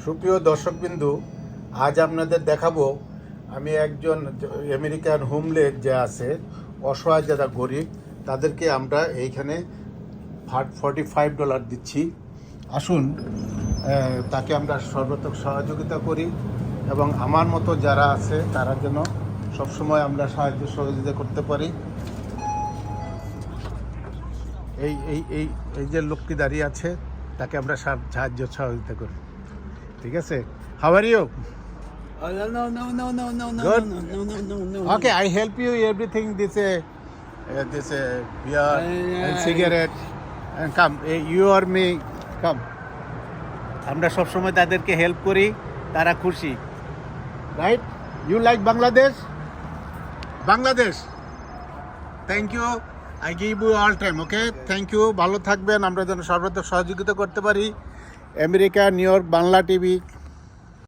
সুপ্রিয় দর্শকবিন্দু, আজ আপনাদের দেখাবো আমি একজন আমেরিকান হোমলেস যে আছে, অসহায় যারা গরিব, তাদেরকে আমরা এইখানে $45 দিচ্ছি। আসুন তাকে আমরা সর্বাত্মক সহযোগিতা করি এবং আমার মতো যারা আছে তারা যেন সবসময় আমরা সাহায্য সহযোগিতা করতে পারি। এই এই এই এই যে লোকটি দাঁড়িয়ে আছে তাকে আমরা সাহায্য সহযোগিতা করি, ঠিক আছে? How are you? Oh, no. Good. No. Okay, I help you everything. This beer and cigarette and come. You or me, come. আমরা সব সময় তাদেরকে হেল্প করি, তারা খুশি, right? You like Bangladesh? Bangladesh. Thank you. I give you all time. Okay. Thank you. ভালো থাকবেন। আমরা যেন সর্বাত্মক সহযোগিতা করতে পারি। America, new York, Bangla TV.